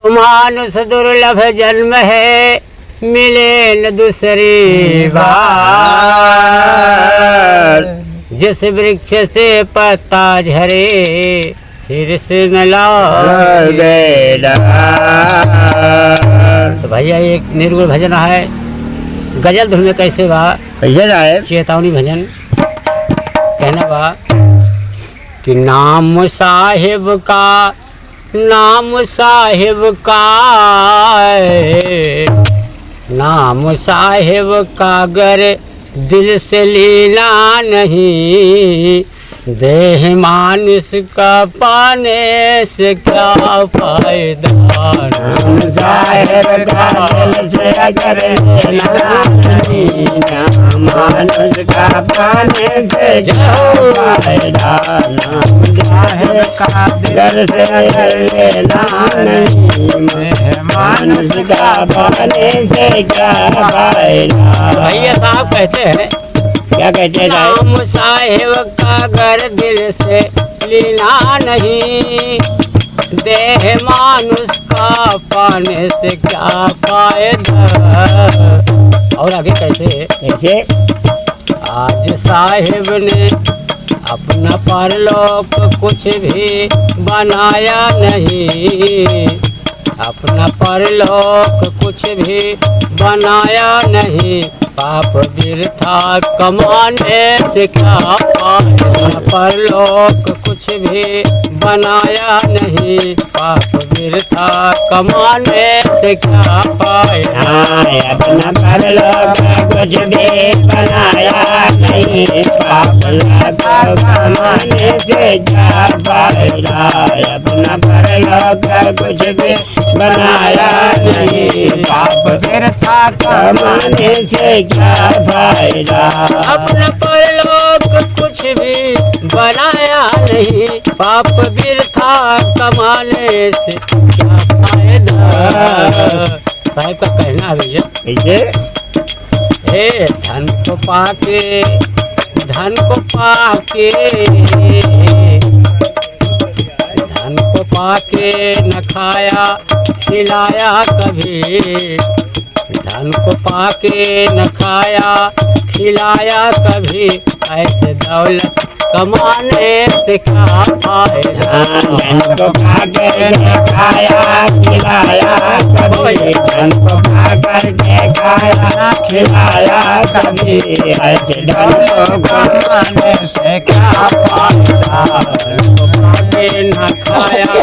मानुष दुर्लभ जन्म है, मिले न दूसरी बार। जिस वृक्ष से पत्ता झरे, फिर से न लागे डार। तो भैया एक निर्गुण भजन है, गजल धुन में कैसे बा? भजन है चेतावनी भजन कहना बा कि नाम साहिब का, नाम साहिब का, नाम साहिब का अगर दिल से लेना नहीं, देह मानुष का पाने से क्या फायदा। नाम साहिब का दिल से अगर लेना नहीं, नाम मानुष का पाने से क्या फायदा। नाम साहिब का दिल से अगर लेना नहीं, मानुष का पाने से क्या फायदा। भैया साहब कहते हैं, क्या कहते हैं? नाम साहिब का घर दिल से लेना नहीं, देह मानुष का पाने से क्या फायदा। और आगे कैसे? कैसे? आज साहिब ने अपना परलोक कुछ भी बनाया नहीं, अपना परलोक कुछ भी बनाया नहीं, पाप वृथा कमाने से क्या फायदा। परलोक कुछ भी बनाया नहीं, पाप वृथा कमाने से क्या फायदा। अपना परलोक कुछ भी बनाया नहीं, पाप वृथा कमाने से क्या फायदा। अपना परलोक कुछ भी बनाया नहीं, पाप वृथा कमाने से क्या फायदा। अपना परलोक कुछ भी बनाया नहीं, पाप वृथा कमाने से क्या फायदा। साहिब का कहना है भैया, कैसे? हे धन को पाके, धन को पाके, धन को पाके न खाया खिलाया कभी, धन को पाके न खाया खिलाया कभी, ऐसे दौलत कमाने से क्या फायदा। धन को पाकर के खाया खिलाया कभी, धन को पाकर के खाया खिलाया कभी, ऐसे धन को कमाने से क्या फायदा। न खाया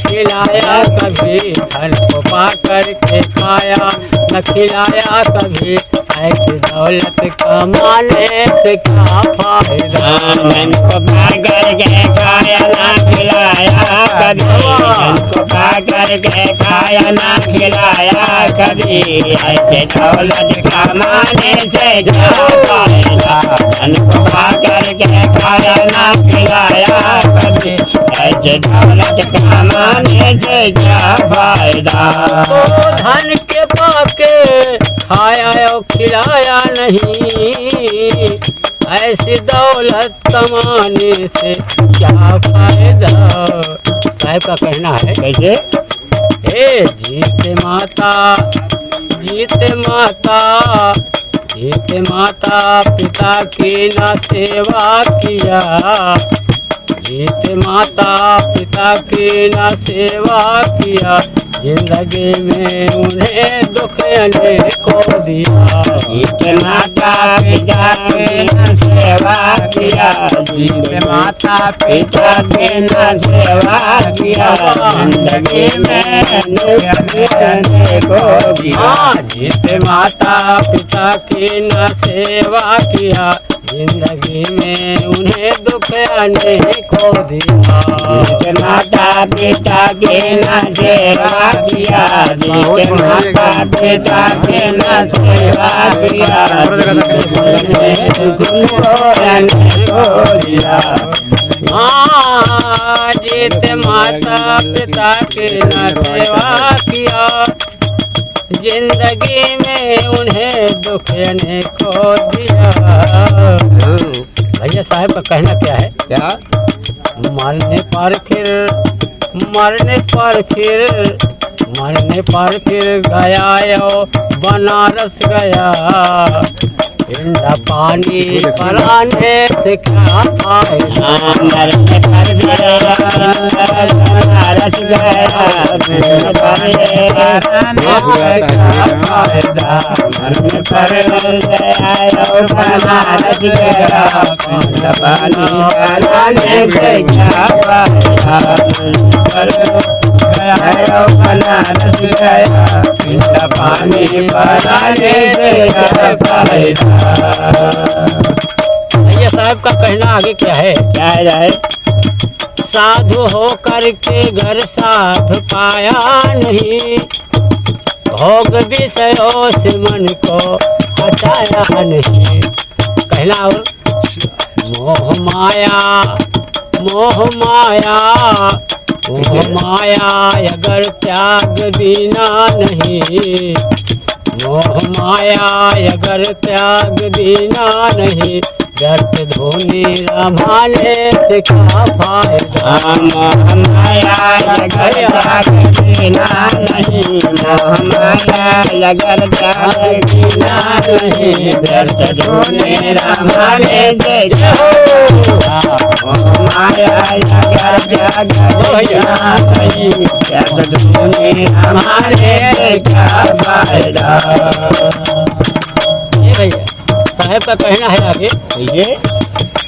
खिलाया कभी, धन को पाकर के खाया न खिलाया कभी, ऐसी दौलत कमाने से क्या फायदा। धन को पाकर के खाया ना खिलाया कभी, धन को पाकर के खाया ना खिलाया कभी, ऐसे दौलत कमाने से क्या फायदा। धन को पाकर के खाया ना खिलाया कभी, ऐसे दौलत कमाने से क्या फायदा। तो धन के पाके खाया और खिलाया नहीं, ऐसी दौलत कमाने से क्या फायदा। साहिब का कहना है, कैसे? हे जीते माता, जीते माता, जीते माता पिता की न सेवा किया, जीते माता पिता की न सेवा किया, जिंदगी में उन्हें दुख अनेकों दिया। जीते माता पिता की न सेवा किया, जीते माता पिता की न सेवा किया, जिंदगी में दुख अनेकों दिया। जीते माता पिता की न सेवा किया, जिंदगी में उन्हें दुख अनेकों दिया। जीते माता पिता की न सेवा किया, जीते माता पिता की न सेवा किया, जीते माता पिता की न सेवा किया, जिंदगी में उन्हें दुख अनेकों दिया। भैया साहब का कहना क्या है? क्या? मरने पर फिर पर फिर गया यो बनारस गया। ठंडा पानी पिलाने से क्या फायदा। मरने पर भी बनारस गया, मरने पर क्या फायदा। मरने पर गया बनारस गया, ठंडा पानी पिलाने से क्या फायदा। गया बनारस गया, ठंडा पानी पिलाने से क्या फायदा। भैया साहब का कहना आगे क्या है? क्या है? साधु हो करके घर साध पाया नहीं, भोग विषयों से मन को हटाया नहीं। कहना और मोह माया, मोह माया, मोह माया अगर त्याग बिना नहीं, मोह माया अगर त्याग बिना नहीं, व्यर्थ धोनी रमाने से क्या फायदा। मोह माया अगर त्याग बिना नहीं, मोह माया अगर त्याग बिना नहीं, व्यर्थ धोनी रमाने से क्या फायदा। मोह माया अगर त्याग बिना नहीं, व्यर्थ धोनी रमाने से क्या फायदा। ये भैया साहब का कहना है आगे, ये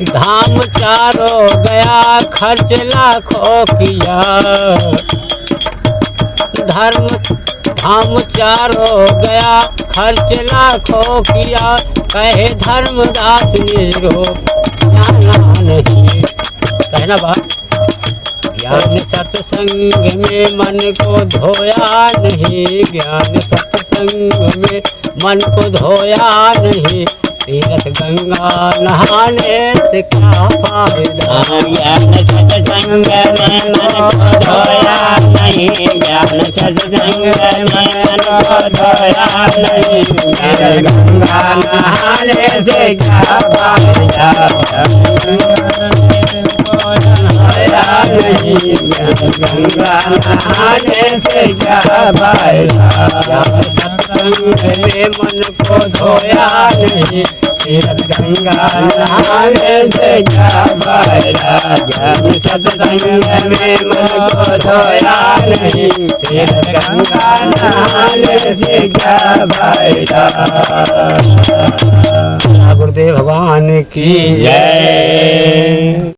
धाम चारो गया खर्च लाखों किया, धर्म धाम चारो गया खर्च लाखों किया, कहे धर्मदास निरो जाना नहीं। कहना बा ज्ञान सत्संग में मन को धोया नहीं, ज्ञान सत्संग में मन को धोया नहीं, तीर्थ गंगा नहाने से क्या फायदा। ज्ञान सत्संग में मन को धोया नहीं, ज्ञान सत्संग में मन को धोया नहीं, गंगा नहाने से क्या फायदा। गंगा नहाने से क्या फायदा। सत्संग में मन को धोया नहीं, तीर्थ गंगा नहाने से क्या फायदा। ज्ञान सत्संग में मन को धोया नहीं, तीर्थ गंगा नहाने से क्या फायदा। गुरुदेव भगवान की जय।